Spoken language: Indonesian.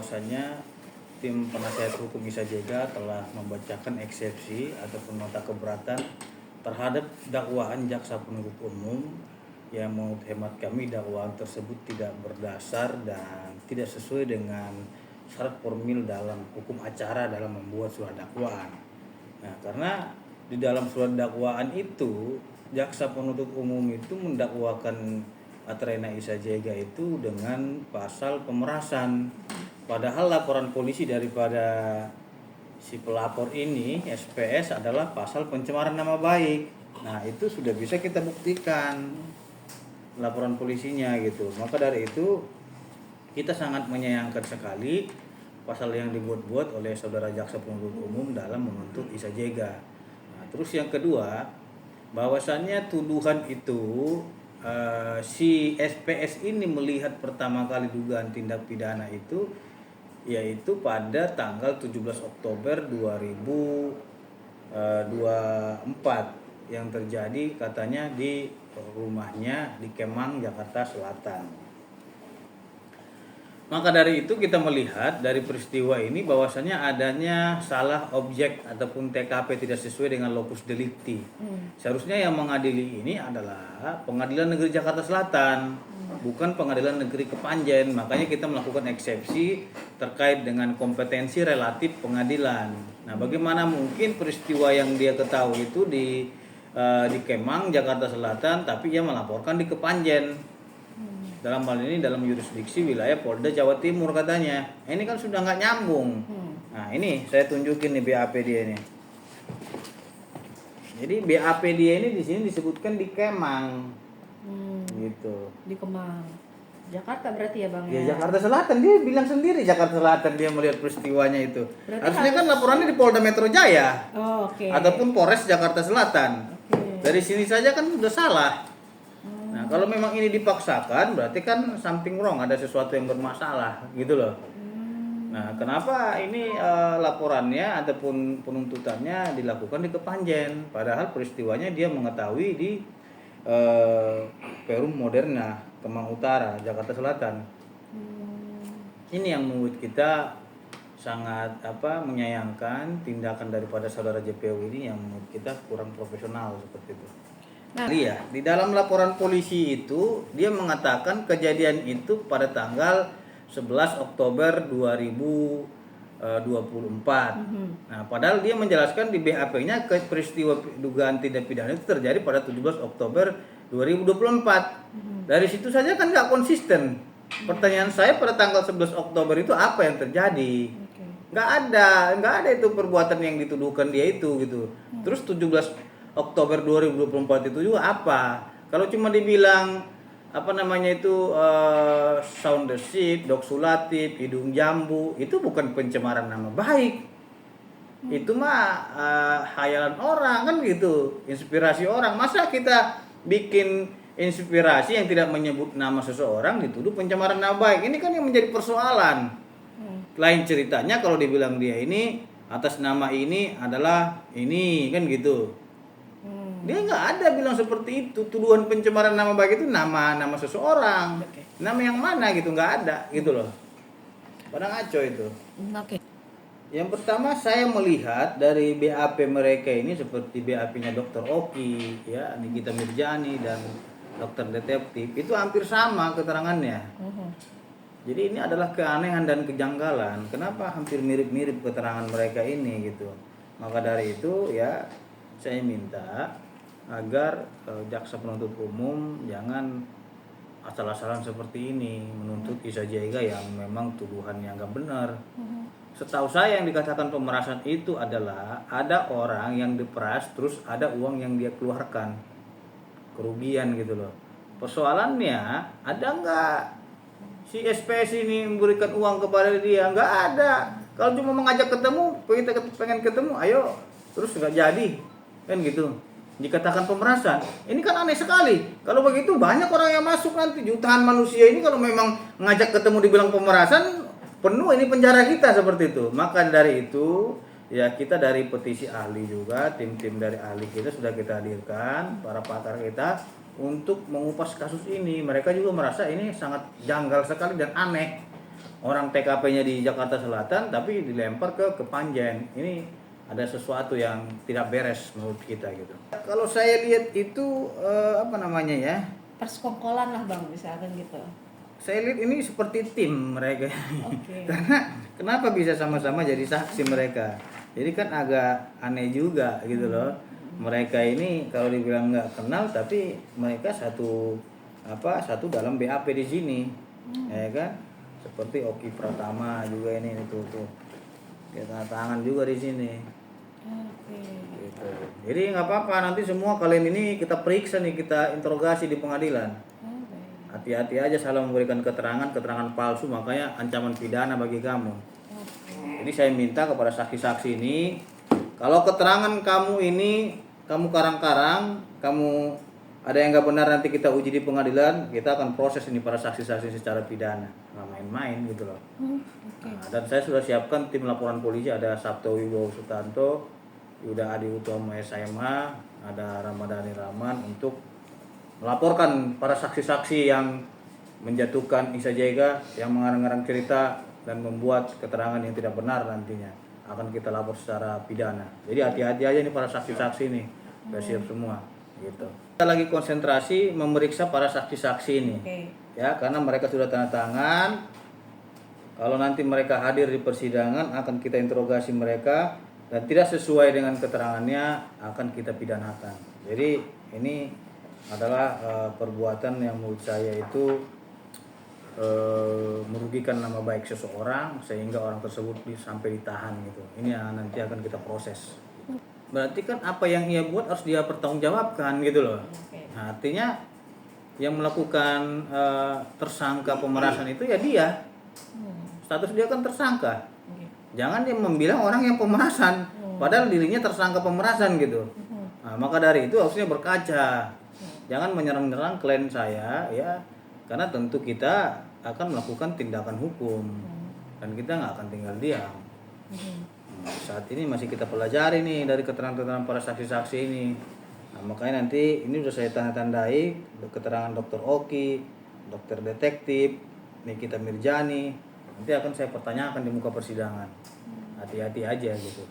bahwasannya tim penasihat hukum Isa Jega telah membacakan eksepsi ataupun nota keberatan terhadap dakwaan jaksa penuntut umum yang menurut hemat kami dakwaan tersebut tidak berdasar dan tidak sesuai dengan syarat formil dalam hukum acara dalam membuat surat dakwaan. Nah, karena di dalam surat dakwaan itu jaksa penuntut umum itu mendakwakan Atrena Isa Jega itu dengan pasal pemerasan. Padahal laporan polisi daripada si pelapor ini SPS adalah pasal pencemaran nama baik. Nah, itu sudah bisa kita buktikan laporan polisinya gitu. Maka dari itu kita sangat menyayangkan sekali pasal yang dibuat-buat oleh saudara jaksa penuntut umum dalam menuntut Isa Jega. Nah, terus yang kedua, bahwasannya tuduhan itu si SPS ini melihat pertama kali dugaan tindak pidana itu yaitu pada tanggal 17 Oktober 2024 yang terjadi katanya di rumahnya di Kemang, Jakarta Selatan. Maka dari itu kita melihat dari peristiwa ini bahwasannya adanya salah objek ataupun TKP tidak sesuai dengan lokus delikti. Seharusnya yang mengadili ini adalah Pengadilan Negeri Jakarta Selatan, bukan Pengadilan Negeri Kepanjen. Makanya kita melakukan eksepsi terkait dengan kompetensi relatif pengadilan. Nah, bagaimana mungkin peristiwa yang dia ketahui itu di Kemang, Jakarta Selatan, tapi ia melaporkan di Kepanjen. Dalam hal ini dalam yurisdiksi wilayah Polda Jawa Timur katanya. Ini kan sudah nggak nyambung. Nah, ini saya tunjukin nih BAP dia ini. Jadi BAP dia ini di sini disebutkan di Kemang. Gitu. Di Kemang. Jakarta berarti ya, Bang? Ya, Jakarta Selatan, dia bilang sendiri Jakarta Selatan dia melihat peristiwanya itu. Berarti Harusnya kan laporannya di Polda Metro Jaya. Oh, oke. Ataupun Polres Jakarta Selatan. Oke. Dari sini saja kan sudah salah. Nah, kalau memang ini dipaksakan berarti kan something wrong, ada sesuatu yang bermasalah gitu loh. Nah, kenapa ini laporannya ataupun penuntutannya dilakukan di Kepanjen, padahal peristiwanya dia mengetahui di Perum Moderna, Kemang Utara, Jakarta Selatan. Ini yang menurut kita sangat menyayangkan tindakan daripada saudara JPU ini yang menurut kita kurang profesional seperti itu. Nah, iya, di dalam laporan polisi itu dia mengatakan kejadian itu pada tanggal 11 Oktober 2024. Nah, padahal dia menjelaskan di BAP-nya peristiwa dugaan tindak pidana itu terjadi pada 17 Oktober 2024. Dari situ saja kan nggak konsisten. Pertanyaan saya, pada tanggal 11 Oktober itu apa yang terjadi? Nggak ada itu perbuatan yang dituduhkan dia itu gitu. Terus 17 Oktober 2024 itu juga apa? Kalau cuma dibilang sound the sheet, doksulatif, hidung jambu, itu bukan pencemaran nama baik. Itu mah hayalan orang kan gitu, inspirasi orang. Masa kita bikin inspirasi yang tidak menyebut nama seseorang dituduh pencemaran nama baik? Ini kan yang menjadi persoalan. Lain ceritanya kalau dibilang dia ini atas nama ini adalah ini kan gitu. Dia nggak ada bilang seperti itu. Tuduhan pencemaran nama baik itu nama seseorang. Nama yang mana gitu, nggak ada gitu loh. Pada ngaco itu. Yang pertama saya melihat dari BAP mereka ini seperti BAP-nya Dr. Oki, ya, Nikita Mirjani dan dokter detektif itu hampir sama keterangannya. Jadi ini adalah keanehan dan kejanggalan. Kenapa hampir mirip-mirip keterangan mereka ini gitu. Maka dari itu ya saya minta agar jaksa penuntut umum jangan asal-asalan seperti ini menuntut Isa Jega yang memang tuduhannya nggak benar. Setahu saya yang dikatakan pemerasan itu adalah ada orang yang diperas terus ada uang yang dia keluarkan, kerugian gitu loh. Persoalannya ada nggak si SPS ini memberikan uang kepada dia? Nggak ada. Kalau cuma mengajak ketemu, kita pengen ketemu, ayo, terus nggak jadi kan gitu. Dikatakan pemerasan, ini kan aneh sekali. Kalau begitu banyak orang yang masuk nanti, jutaan manusia ini kalau memang ngajak ketemu dibilang pemerasan, penuh ini penjara kita seperti itu. Maka dari itu ya kita dari petisi ahli juga, tim-tim dari ahli kita sudah kita hadirkan, para pakar kita untuk mengupas kasus ini. Mereka juga merasa ini sangat janggal sekali dan aneh. orang TKP-nya di Jakarta Selatan tapi dilempar ke Panjen. Ini ada sesuatu yang tidak beres menurut kita gitu. Kalau saya lihat itu apa namanya ya? Persekongkolan lah bang, misalkan gitu. Saya lihat ini seperti tim mereka. Oke. Karena kenapa bisa sama-sama jadi saksi mereka? Jadi kan agak aneh juga gitu loh. Mereka ini kalau dibilang nggak kenal tapi mereka satu dalam BAP di sini, ya kan? Seperti Oki Pratama juga ini tuh dia tanda tangan juga di sini. Oke. Gitu. Jadi nggak apa-apa, nanti semua kalian ini kita periksa nih, kita interogasi di pengadilan. Oke. Hati-hati aja salah memberikan keterangan palsu, makanya ancaman pidana bagi kamu. Jadi saya minta kepada saksi-saksi ini, kalau keterangan kamu ini kamu karang-karang, kamu ada yang nggak benar, nanti kita uji di pengadilan, kita akan proses ini para saksi-saksi secara pidana, nggak main-main gitu loh. Oke. Nah, dan saya sudah siapkan tim laporan polisi, ada Sabto Wibowo Sutanto, Yuda Adi Utomo SMA, ada Ramadhani Rahman untuk melaporkan para saksi-saksi yang menjatuhkan Isa Jega, yang mengarang-arang cerita dan membuat keterangan yang tidak benar, nantinya akan kita lapor secara pidana. Jadi hati-hati aja nih para saksi-saksi nih, sudah siap semua gitu. Kita lagi konsentrasi memeriksa para saksi-saksi ini. Oke. Ya, karena mereka sudah tanda tangan. Kalau nanti mereka hadir di persidangan akan kita interogasi mereka, dan tidak sesuai dengan keterangannya akan kita pidanakan. Jadi ini adalah perbuatan yang menurut saya itu merugikan nama baik seseorang sehingga orang tersebut sampai ditahan gitu. Ini yang nanti akan kita proses. Berarti kan apa yang ia buat harus dia pertanggungjawabkan gitu loh. Oke. Nah, artinya yang melakukan tersangka pemerasan itu ya dia. Status dia kan tersangka. Oke. Jangan dia membilang orang yang pemerasan, padahal dirinya tersangka pemerasan gitu. Nah, maka dari itu harusnya berkaca. Jangan menyerang-nyerang klien saya ya, karena tentu kita akan melakukan tindakan hukum dan kita nggak akan tinggal diam. Saat ini masih kita pelajari nih dari keterangan para saksi-saksi ini. Nah, makanya nanti ini sudah saya tanda-tandai keterangan Dokter Oki, Dokter Detektif Nikita Mirjani. Nanti akan saya pertanyakan di muka persidangan. Hati-hati aja gitu.